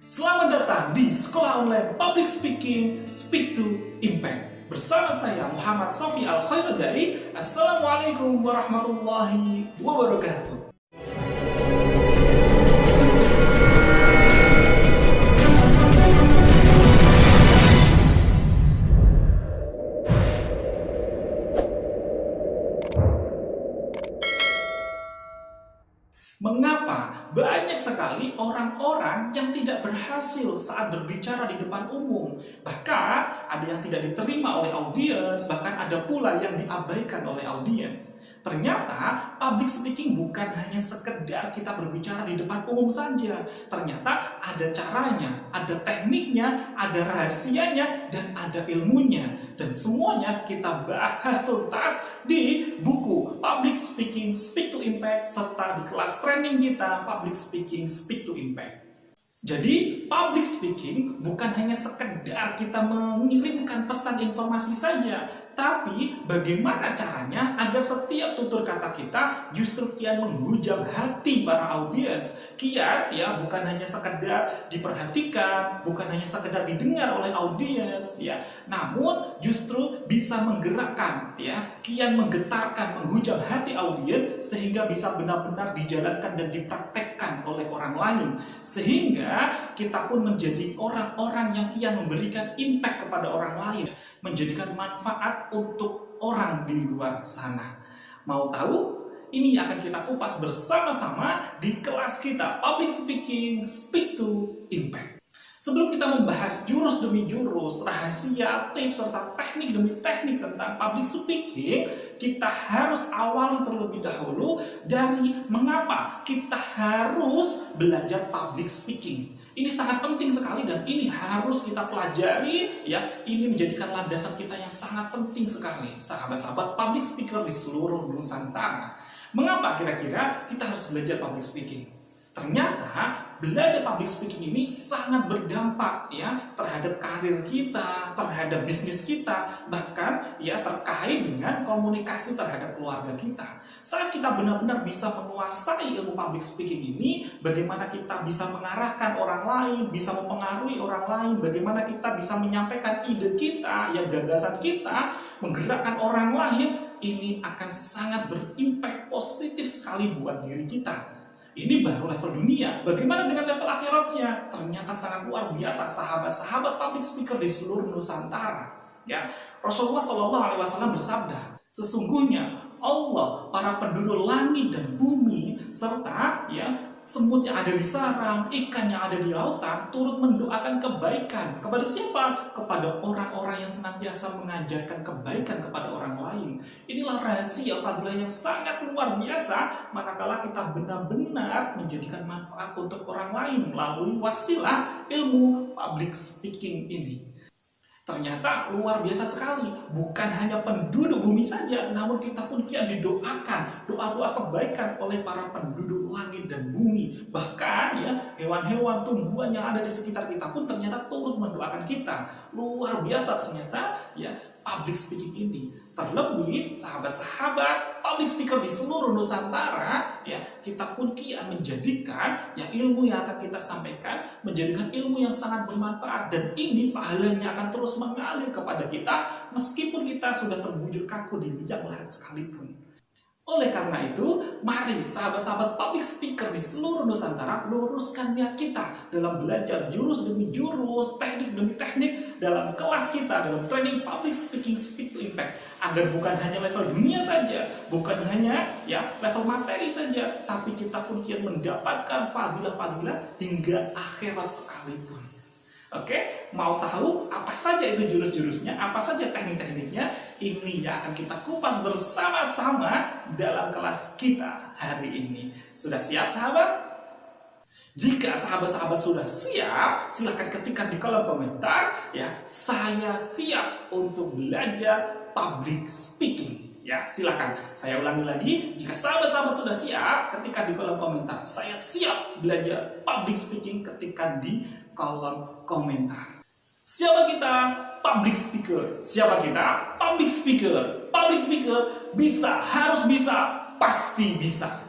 Selamat datang di Sekolah Online Public Speaking Speak to Impact. Bersama saya Muhammad Sofi Al-Khairuddari. Assalamualaikum warahmatullahi wabarakatuh. Mengapa banyak sekali orang-orang yang tidak berhasil saat berbicara di depan umum? Bahkan ada yang tidak diterima oleh audiens, bahkan ada pula yang diabaikan oleh audiens. Ternyata public speaking bukan hanya sekedar kita berbicara di depan umum saja. Ternyata ada caranya, ada tekniknya, ada rahasianya, dan ada ilmunya. Dan semuanya kita bahas tuntas di buku Public Speaking Speak to Impact serta di kelas training kita Public Speaking Speak to Impact. Jadi, public speaking bukan hanya sekedar kita mengirimkan pesan informasi saja, tapi bagaimana caranya agar setiap tutur kata kita justru kian menghujam hati para audiens. Kian ya bukan hanya sekedar diperhatikan, bukan hanya sekedar didengar oleh audiens ya, namun justru bisa menggerakkan ya, kian menggetarkan, menghujam hati audiens sehingga bisa benar-benar dijalankan dan dipraktekkan oleh orang lain. Sehingga kita pun menjadi orang-orang yang kian memberikan impact kepada orang lain, menjadikan manfaat untuk orang di luar sana. Mau tahu? Ini akan kita kupas bersama-sama di kelas kita Public Speaking Speak to Impact. Sebelum kita membahas jurus demi jurus, rahasia, tips, serta teknik demi teknik tentang public speaking, kita harus awali terlebih dahulu dari mengapa kita harus belajar public speaking. Ini sangat penting sekali dan ini harus kita pelajari ya. Ini menjadikan landasan kita yang sangat penting sekali, sahabat-sahabat public speaker di seluruh Nusantara. Mengapa kira-kira kita harus belajar public speaking? Ternyata belajar public speaking ini sangat berdampak ya terhadap karir kita, terhadap bisnis kita, bahkan ya terkait dengan komunikasi terhadap keluarga kita. Saat kita benar-benar bisa menguasai ilmu public speaking ini, bagaimana kita bisa mengarahkan orang lain, bisa mempengaruhi orang lain, bagaimana kita bisa menyampaikan ide kita, ya gagasan kita, menggerakkan orang lain, ini akan sangat berimpact positif sekali buat diri kita. Ini baru level dunia. Bagaimana dengan level akhiratnya? Ternyata sangat luar biasa, sahabat-sahabat public speaker di seluruh Nusantara. Ya, Rasulullah SAW bersabda, sesungguhnya Allah, para penduduk langit dan bumi, serta ya semut yang ada di sarang, ikan yang ada di lautan, turut mendoakan kebaikan. Kepada siapa? Kepada orang-orang yang senantiasa mengajarkan kebaikan kepada orang lain. Inilah rahasia fadilah yang sangat luar biasa, manakala kita benar-benar menjadikan manfaat untuk orang lain melalui wasilah ilmu public speaking ini. Ternyata luar biasa sekali, bukan hanya penduduk bumi saja, namun kita pun kian didoakan, doa-doa kebaikan oleh para penduduk langit dan bumi. Bahkan ya, hewan-hewan, tumbuhan yang ada di sekitar kita pun ternyata turut mendoakan kita. Luar biasa ternyata ya public speaking ini. Terlebih sahabat-sahabat public speaker di seluruh Nusantara ya, kita pun kian menjadikan ya ilmu yang akan kita sampaikan menjadikan ilmu yang sangat bermanfaat, dan ini pahalanya akan terus mengalir kepada kita meskipun kita sudah terbujur kaku di liang lahat sekalipun. Oleh karena itu, mari sahabat-sahabat public speaker di seluruh Nusantara luruskan niat kita dalam belajar jurus demi jurus, teknik demi teknik dalam kelas kita, dalam training public speaking speak to impact, agar bukan hanya level dunia saja, bukan hanya ya level materi saja, tapi kita pun kian mendapatkan fadilah-fadilah hingga akhirat sekalipun. Oke, mau tahu apa saja itu jurus-jurusnya, apa saja teknik-tekniknya? Ini yang akan kita kupas bersama-sama dalam kelas kita hari ini. Sudah siap sahabat? Jika sahabat-sahabat sudah siap, silahkan ketikkan di kolom komentar ya, saya siap untuk belajar public speaking. Ya, silakan. Saya ulangi lagi, jika sahabat-sahabat sudah siap, ketikkan di kolom komentar. Saya siap belajar public speaking, ketikkan di kolom komentar. Siapa kita? Public speaker. Siapa kita? Public speaker. Public speaker bisa, harus bisa, pasti bisa.